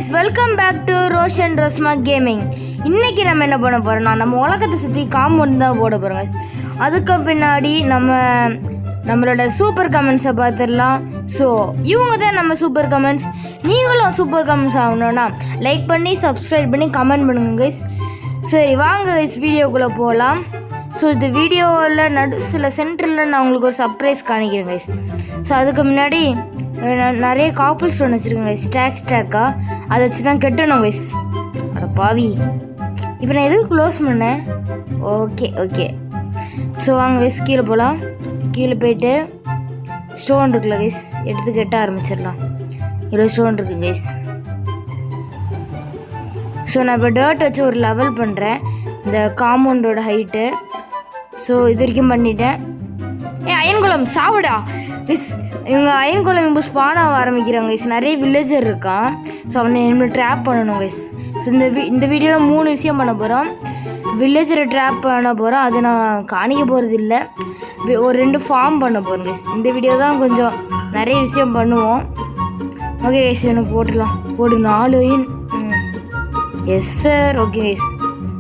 guys, welcome back to Roshan Rosma Gaming. இன்னைக்கு நம்ம என்ன பண்ண போறோம்னா நம்ம உலகத்தை சுத்தி காம்பவுண்ட் தான் போட போறோம் guys. அதுக்கு பின்னாடி நம்மளோட சூப்பர் கமெண்ட்ஸை பார்த்துடலாம். ஸோ இவங்க தான் நம்ம சூப்பர் கமெண்ட்ஸ். நீங்களும் சூப்பர் கமெண்ட்ஸ் ஆகணும்னா லைக் பண்ணி சப்ஸ்கிரைப் பண்ணி கமெண்ட் பண்ணுங்க கைஸ். சரி வாங்க கைஸ் வீடியோக்குள்ளே போகலாம். ஸோ இந்த வீடியோவில் சில சென்டரில் நான் உங்களுக்கு ஒரு சர்ப்ரைஸ் காணிக்கிறேன் கைஸ். ஸோ அதுக்கு முன்னாடி நான் நிறைய காப்பிள் ஸ்டோன் வச்சுருக்கேன் கைஸ், ஸ்டாக்காக அதை வச்சு தான் கட்டணும் கைஸ். அட பாவி, இப்போ நான் எதுவும் க்ளோஸ் பண்ணேன். ஓகே ஸோ வாங்க கைஸ் கீழே போகலாம். கீழே போயிட்டு ஸ்டோன் இருக்குல்ல கைஸ், எடுத்து கட்ட ஆரம்பிச்சிடலாம். இவ்வளோ ஸ்டோன் இருக்குது கைஸ். ஸோ நான் இப்போ டர்ட் வச்சு ஒரு லெவல் பண்ணுறேன் இந்த காம்பவுண்டோட ஹைட்டு. ஸோ இது வரைக்கும் பண்ணிட்டேன். அயன்குளம் சாப்பிடா கைஸ், இவங்க அயன்குளம் இப்போ ஸ்பான் ஆக ஆரம்பிக்கிறாங்க கைஸ். நிறைய வில்லேஜர் இருக்கான். ஸோ அவனை என்ன ட்ராப் பண்ணணும் கைஸ். ஸோ இந்த வீடியோவில் 3 விஷயம் பண்ண போகிறோம். வில்லேஜரை ட்ராப் பண்ண போகிறோம், அது நான் காணிக்க போகிறது இல்லை. ஒரு 2 ஃபார்ம் பண்ண போகிறோம் கைஸ். இந்த வீடியோ தான் கொஞ்சம் நிறைய விஷயம் பண்ணுவோம். ஓகே கைஸ், எனக்கு போட்டுடலாம். போடு 4 in. Yes sir. Okay guys,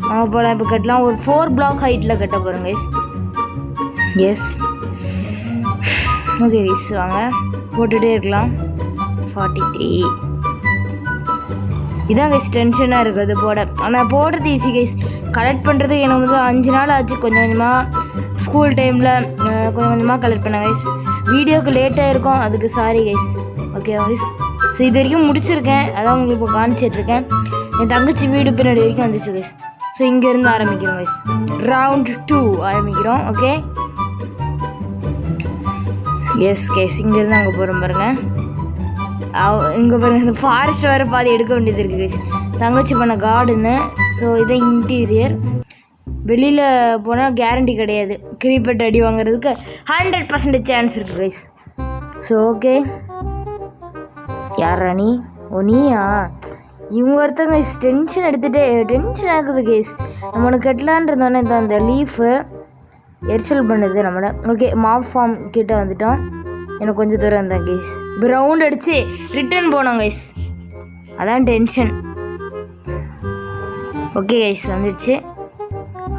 நம்ம போகலாம். இப்போ கட்டலாம். ஒரு 4 பிளாக் ஹைட்டில் கட்ட போகிறோம் கைஸ். எஸ் ஓகே கைஸ், வாங்க போட்டுகிட்டே இருக்கலாம். 43 இதான் கைஸ் டென்ஷனாக இருக்குது போட. ஆனால் போடுறது ஈஸி கைஸ், கலெக்ட் பண்ணுறதுக்கு எனக்கு வந்து 5 நாள் ஆச்சு. கொஞ்சம் கொஞ்சமாக ஸ்கூல் டைமில் கொஞ்சம் கொஞ்சமாக கலெக்ட் பண்ணேன் கைஸ். வீடியோக்கு லேட்டாக இருக்கும், அதுக்கு sorry guys. Okay guys, so இது வரைக்கும் முடிச்சிருக்கேன், அதான் உங்களுக்கு இப்போ காமிச்சிட்ருக்கேன். என் தங்கச்சி வீடு பின்னாடி வரைக்கும் வந்துச்சு கைஸ். ஸோ இங்கேருந்து ஆரம்பிக்கிறோம் கைஸ். ரவுண்ட் 2 ஆரம்பிக்கிறோம். ஓகே எஸ் கைஸ், இங்கேருந்து அங்கே போகிறோம் பாருங்கள். இங்கே பாருங்கள், இந்த ஃபாரஸ்ட் வேறு பாதி எடுக்க வேண்டியது இருக்குது கைஸ். தங்கச்சி பண்ண கார்டனு. ஸோ இதை இன்டீரியர். வெளியில் போனால் கேரண்டி கிடையாது, கிரீப்பட் அடி வாங்குறதுக்கு 100% சான்ஸ் இருக்குது கைஸ். ஸோ ஓகே, யார் ராணி? ஓ நீயா? இவங்க ஒருத்தங்க டென்ஷன் எடுத்துகிட்டே டென்ஷன் ஆகுது கேஸ். நம்ம ஒன்று கட்டலான் இருந்தோன்னே தான் அந்த லீஃபு எரிச்சல் பண்ணுது நம்மளை. ஓகே, மாப் ஃபார்ம் கிட்டே வந்துட்டோம். எனக்கு கொஞ்சம் தூரம் இருந்தேன் கேஸ். இப்போ ரவுண்ட் அடித்து ரிட்டர்ன் போனோம் கைஸ், அதான் டென்ஷன். ஓகே கைஸ் வந்துடுச்சு.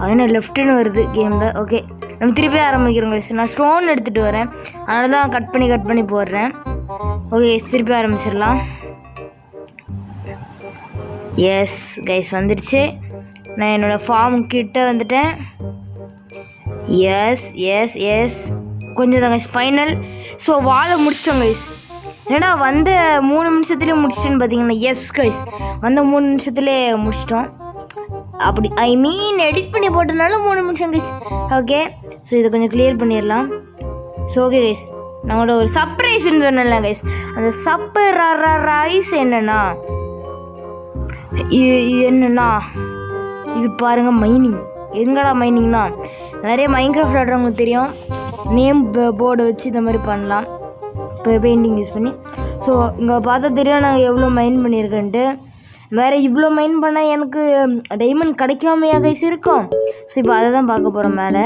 அதனால் லெஃப்ட்டுன்னு வருது கேமில். ஓகே, நம்ம திருப்பி ஆரம்பிக்கிறோம் கைஸ். நான் ஸ்டோன் எடுத்துகிட்டு வரேன், அதனால தான் கட் பண்ணி போடுறேன். ஓகே கைஸ், திருப்பி ஆரம்பிச்சிடலாம். எஸ் கைஸ் வந்துடுச்சு. நான் என்னோடய ஃபார்ம் கிட்ட வந்துட்டேன். எஸ் கொஞ்சம் தான் கைஸ் ஃபைனல். ஸோ வாழை முடிச்சிட்டோம் கைஸ். ஏன்னா வந்த 3 நிமிஷத்துலேயே முடிச்சிட்டேன்னு பார்த்தீங்கன்னா. எஸ் கைஸ், வந்த 3 நிமிஷத்துலேயே முடிச்சிட்டோம். அப்படி எடிட் பண்ணி போட்டதுனால 3 நிமிஷம் கைஸ். ஓகே, ஸோ இதை கொஞ்சம் கிளியர் பண்ணிடலாம். ஸோ ஓகே கைஸ், நம்மளோட ஒரு சர்ப்ரைஸ்ன்னு சொன்னல கைஸ். அந்த சர்ப்ரைஸ் என்னன்னா இது பாருங்கள், மைனிங். எங்கடா மைனிங்னா, நிறைய மைன்கிராஃப்ட் விளாட்றவங்களுக்கு தெரியும், நேம் போர்டை வச்சு இந்த மாதிரி பண்ணலாம் இப்போ பெயிண்டிங் யூஸ் பண்ணி. ஸோ இங்கே பார்த்தா தெரியும் நாங்கள் எவ்வளோ மைன் பண்ணியிருக்கேன்ட்டு. வேறு இவ்வளோ மைன் பண்ணால் எனக்கு டைமண்ட் கிடைக்காமையா கைஸ் இருக்கும். ஸோ இப்போ அதை தான் பார்க்க போகிறோம் மேலே.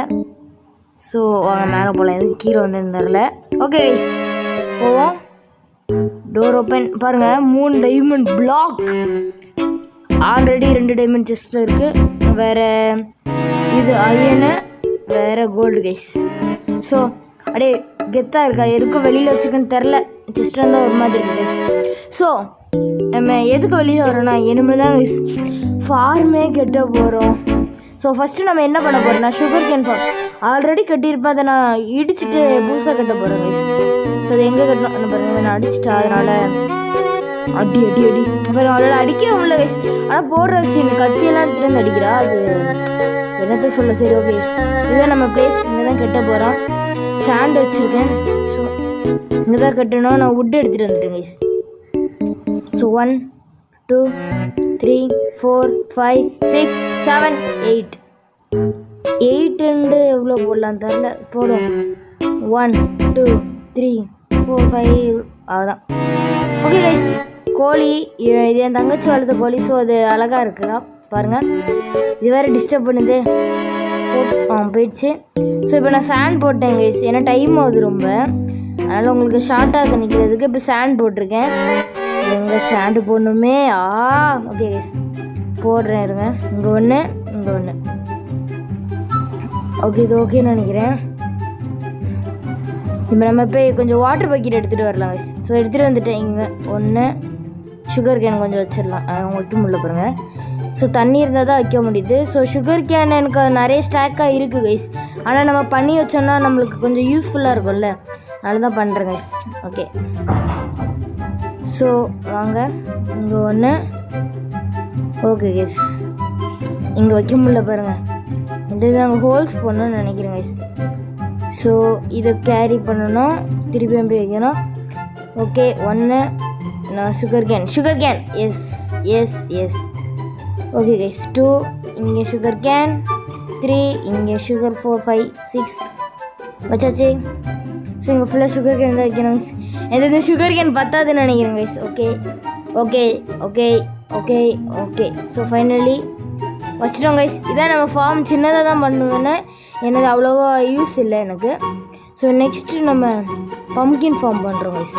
ஸோ வாங்க மேலே போகலாம். எதுக்கு கீழே வந்து தெரில. ஓகே கைஸ் போவோம். டோர் ஓப்பன் பாருங்கள். 3 டைமண்ட் பிளாக் ஆல்ரெடி. 2 டைமண்ட் செஸ்ட்டில் இருக்குது. வேறு இது அயனு, வேறு கோல்டு கைஸ். ஸோ அப்படியே கெத்தாக இருக்கா, எதுக்கும் வெளியில் வச்சுருக்குன்னு தெரில. செஸ்ட்டில் இருந்தால் ஒரு மாதிரி இருக்குது கைஸ். ஸோ நம்ம எதுக்கு வெளியில் வரோன்னா இனிமேல் தான் கைஸ் ஃபார்மே கெட்ட போகிறோம். ஸோ ஃபஸ்ட்டு நம்ம என்ன பண்ண போகிறோம்னா சுகர் கேன் ஃபார்ம் ஆல்ரெடி கட்டியிருப்பேன், அதை நான் இடிச்சிட்டு புதுசாக கட்ட போகிறேன் கைஸ். ஸோ அது எங்கே கட்டணும் என்ன பாருங்கள், நான் அடிச்சிட்டேன். அதனால் அடி அப்புறம் அவளால் அடிக்கவே முடியல கைஸ். ஆனால் போடுற சீன் கத்தியெல்லாம் திரும்ப அடிக்கிறா, அது என்னத்தை சொல்ல. சரி ஓகே, இதுதான் நம்ம பிளேஸ். இங்கே தான் கட்ட போகிறோம். சாண்ட் வச்சுருக்கேன். ஸோ இங்கே தான் கட்டணும். நான் வுட் எடுத்துகிட்டு வந்துட்டேன் கைஸ். ஸோ 1 2 3 4 5 6 7 8 எவ்வளோ போடலாம் தெரில, போடும். 1 2 3 4 5 அவ்வளோதான். ஓகே கைஸ், கோழி இது என் தங்கச்சி வளர்த்த கோழி. ஸோ அது அழகாக இருக்குதா பாருங்கள். இது வேறு டிஸ்டர்ப் பண்ணுது. போயிடுச்சு. ஸோ இப்போ நான் சாண்ட் போட்டேன் கைஸ், ஏன்னா டைம் ஆகுது ரொம்ப. அதனால் உங்களுக்கு ஷார்ட்டாக நிற்கிறதுக்கு இப்போ சாண்ட் போட்டிருக்கேன். எங்கே சாண்டு போடணுமே. ஓகே கைஸ் போடுறேன் இருங்க. இங்கே ஒன்று, இங்கே ஒன்று. ஓகே இது ஓகேன்னு நினைக்கிறேன். இப்போ நம்ம போய் கொஞ்சம் வாட்டர் பக்கெட் எடுத்துகிட்டு வரலாம் கைஸ். ஸோ எடுத்துகிட்டு வந்துட்டேன். இங்கே ஒன்று சுகர் கேன் கொஞ்சம் வச்சிடலாம். அவங்க வைக்க முடியல பாருங்க. ஸோ தண்ணி இருந்தால் தான் வைக்க முடியுது. ஸோ சுகர் கேன் எனக்கு நிறைய ஸ்டாக்காக இருக்குது கைஸ். ஆனால் நம்ம பண்ணி வச்சோம்னா நம்மளுக்கு கொஞ்சம் யூஸ்ஃபுல்லாக இருக்கும்ல, அதனால தான் பண்ணுறேன் கைஸ். ஓகே ஸோ வாங்க இங்கே ஒன்று. ஓகே கைஸ் இங்கே வைக்க முடியல பாருங்கள். இது நாங்கள் ஹோல்ஸ் போடணும்னு நினைக்கிறேன் கைஸ். ஸோ இதை கேரி பண்ணணும், திருப்பியும் போய் வைக்கணும். ஓகே ஒன்று நான் sugarcane yes yes yes. Okay guys 2 இங்கே சுகர் கேன், 3 இங்கே சுகர் 4 5 6 வச்சாச்சு. ஸோ இங்கே ஃபுல்லாக சுகர் கேன் தான் வைக்கணும் கைஸ். எனக்கு இந்த சுகர் கேன் பத்தாதுன்னு நினைக்கிறேன் guys. Okay okay okay okay okay so finally வச்சிட்டோம் கைஸ். இதான் நம்ம ஃபார்ம் சின்னதாக தான் பண்ணுவேன்னு, எனக்கு அவ்வளோவா யூஸ் இல்லை எனக்கு. ஸோ நெக்ஸ்ட்டு நம்ம பம்கின் ஃபார்ம் பண்ணுறோம் கைஸ்.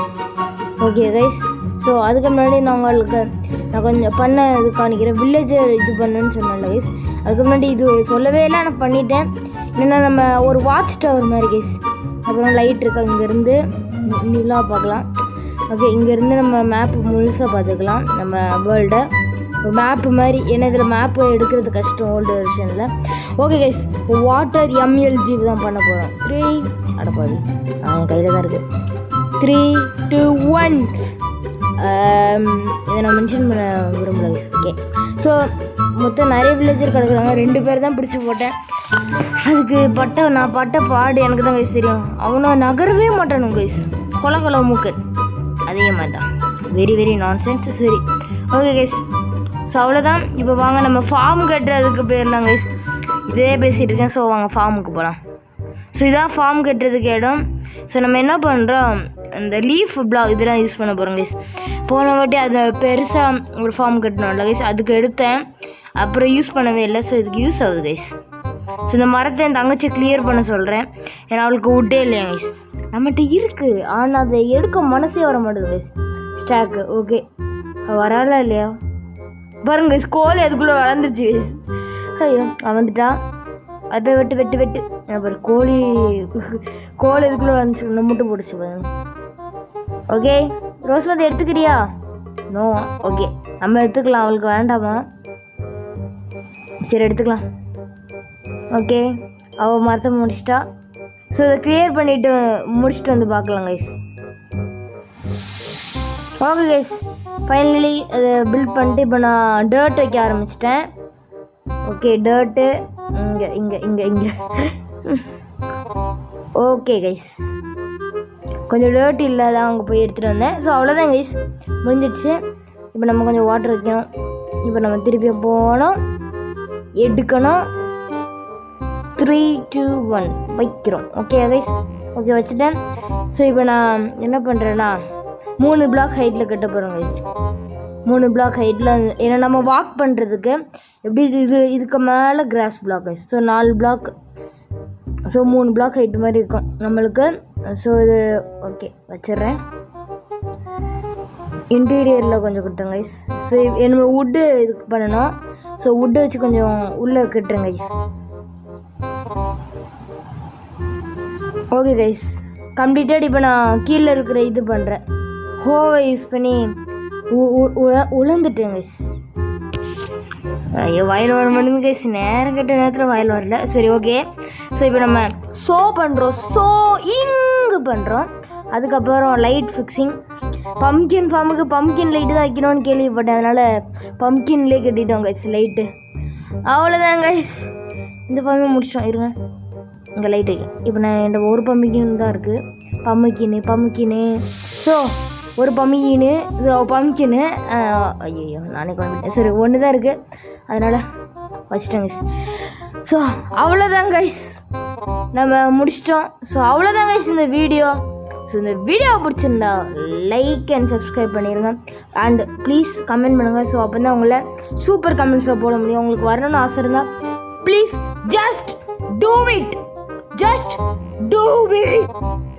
ஓகே கைஸ் ஸோ அதுக்கு முன்னாடி நான் கொஞ்சம் பண்ண இது காணிக்கிறேன். வில்லேஜர் இது பண்ணுன்னு சொன்னேன்ல கைஸ். அதுக்கு முன்னாடி இது சொல்லவே இல்லை, நான் பண்ணிட்டேன். என்னென்னா நம்ம ஒரு வாட்ச் டவர் மாதிரி கைஸ். அப்புறம் லைட் இருக்கா, இங்கேருந்து நிலா பார்க்கலாம். ஓகே இங்கேருந்து நம்ம மேப்பு முழுசாக பார்த்துக்கலாம் நம்ம வேர்ல்டை. ஒரு மேப்பு மாதிரி, ஏன்னா இதில் மேப்பு எடுக்கிறது கஷ்டம் ஓல்டு வெர்ஷனில். ஓகே கைஸ் வாட்டர் MLG தான் பண்ண போகிறோம். 3 அடப்பாடி என் கையில் தான் இருக்குது. 3 2 1 இதை நான் மென்ஷன் பண்ண விரும்பல கைஸ். ஓகே ஸோ மொத்தம் நிறைய வில்லேஜர் கிடக்குறாங்க. 2 பேர் தான் பிடிச்சி போட்டேன். அதுக்கு நான் பட்ட பாடு எனக்கு தான் கைஸ் தெரியும். அவனை நகரவே மாட்டானு கைஸ். கொல மூக்கன் அதே மாதிரி தான். Very very nonsense. சரி ஓகே கைஸ் ஸோ அவ்வளோதான். இப்போ வாங்க நம்ம ஃபார்ம் கட்டுறதுக்கு போயிடலாம் கைஸ். இதே பேசிகிட்டு இருக்கேன். ஸோ வாங்க ஃபார்முக்கு போகலாம். ஸோ இதான் ஃபார்ம் கட்டுறதுக்கு இடம். ஸோ நம்ம என்ன பண்ணுறோம், இந்த லீஃப் பிளாக் இதெல்லாம் யூஸ் பண்ண போகிறோம் கைஸ். போன வாட்டி அதை பெருசாக ஒரு ஃபார்ம் கட்டணும்ல கைஸ், அதுக்கு எடுத்தேன். அப்புறம் யூஸ் பண்ணவே இல்லை. ஸோ இதுக்கு யூஸ் ஆகுது கைஸ். ஸோ இந்த மரத்தை என் தங்கச்சி கிளியர் பண்ண சொல்கிறேன். ஏன்னா அவளுக்கு விட்டே இல்லையா கைஸ். நம்மகிட்ட இருக்குது, ஆனால் அதை எடுக்க மனசே வர மாட்டேது கைஸ். ஸ்டாக்கு ஓகே வரால இல்லையா பாருங்க கைஸ். கோல் அதுக்குள்ளே வளர்ந்துச்சு கைஸ். ஐயோ அவன் வந்துட்டான். அது வெட்டு வெட்டு வெட்டு பாரு. கோல் இதுக்குள்ளே வந்துச்சு. இன்னும் மட்டும் போட்டுச்சு பாருங்க. ஓகே ரோஸ்மதி எடுத்துக்கிறியா? நோ. ஓகே நம்ம எடுத்துக்கலாம், அவளுக்கு வேண்டாமா? சரி எடுத்துக்கலாம். ஓகே அவள் மரத்தை முடிச்சிட்டா. ஸோ இதை கிளியர் பண்ணிவிட்டு முடிச்சுட்டு வந்து பார்க்கலாம் கைஸ். ஓகே கைஸ் ஃபைனலி அதை பில்ட் பண்ணிட்டு இப்போ நான் டர்ட் வைக்க ஆரம்பிச்சிட்டேன். ஓகே டர்ட்டு இங்கே இங்கே இங்கே இங்கே. ஓகே கைஸ் கொஞ்சம் டர்ட் இல்லாத அங்கே போய் எடுத்துகிட்டு வந்தேன். ஸோ அவ்வளோதான் கைஸ் முடிஞ்சிடுச்சு. இப்போ நம்ம கொஞ்சம் வாட்டர் வைக்கணும். இப்போ நம்ம திருப்பி போகணும், எடுக்கணும். 3 2 1 வைக்கிறோம். ஓகே கைஸ் ஓகே வச்சுட்டேன். ஸோ இப்போ நான் என்ன பண்ணுறேன்னா 3 பிளாக் ஹைட்டில் கட்ட போகிறோம் கைஸ். 3 பிளாக் ஹைட்டில், ஏன்னா நம்ம வாக் பண்ணுறதுக்கு எப்படி இதுக்கு மேலே cross block guys. So 4 block. So 3 block height மாதிரி இருக்கும் நம்மளுக்கு. ஸோ இது ஓகே வச்சிட்றேன். இன்டீரியரில் கொஞ்சம் கொடுத்தேன் கைஸ். ஸோ என்னோட வுட்டு இதுக்கு பண்ணணும். ஸோ வுட்டை வச்சு கொஞ்சம் உள்ளே கட்டுறேன் கைஸ். Okay guys completed. இப்போ நான் கீழே இருக்கிற இது பண்ணுறேன். ஹோவை யூஸ் பண்ணி உழந்துட்டேன் கைஸ். ஐயோ வாயில் வர மாட்டேங்குது கைஸ். நேரம் கட்ட நேரத்தில் வாயில் வரல. சரி ஓகே ஸோ இப்போ நம்ம பண்ணுறோம். இங்கு பண்ணுறோம். அதுக்கப்புறம் லைட் ஃபிக்ஸிங். பம்கின் ஃபார்முக்கு பம்கின் லைட்டு தான் வைக்கணும்னு கேள்விப்பட்டேன். அதனால் பம்கின்லேயே கட்டிட்டோம் கைஸ் லைட்டு. அவ்வளோதான் கைஸ் இந்த ஃபார்மே முடிச்சிட்டோம். இருங்க இங்கே லைட் வைக்க. இப்போ நான் என்கிட்ட ஒரு பம்கின் தான் இருக்குது. பம்கின்னு ஸோ ஒரு பம்கின்னு ஐயோ நானே குழம்பிட்டேன். சரி ஒன்று தான் இருக்குது, அதனால் வச்சுட்டேன் கைஸ். ஸோ அவ்வளோதான் கைஸ் நம்ம முடிச்சிட்டோம். ஸோ அவ்வளோதான் கைஸ் இந்த வீடியோ. ஸோ இந்த வீடியோ பிடிச்சிருந்தா லைக் அண்ட் சப்ஸ்கிரைப் பண்ணிடுங்க. அண்ட் ப்ளீஸ் கமெண்ட் பண்ணுங்கள். ஸோ அப்போ தான் உங்களை சூப்பர் கமெண்ட்ஸில் போட முடியும். உங்களுக்கு வரணும்னு ஆசை இருந்தால் ப்ளீஸ் ஜஸ்ட் டூ இட்.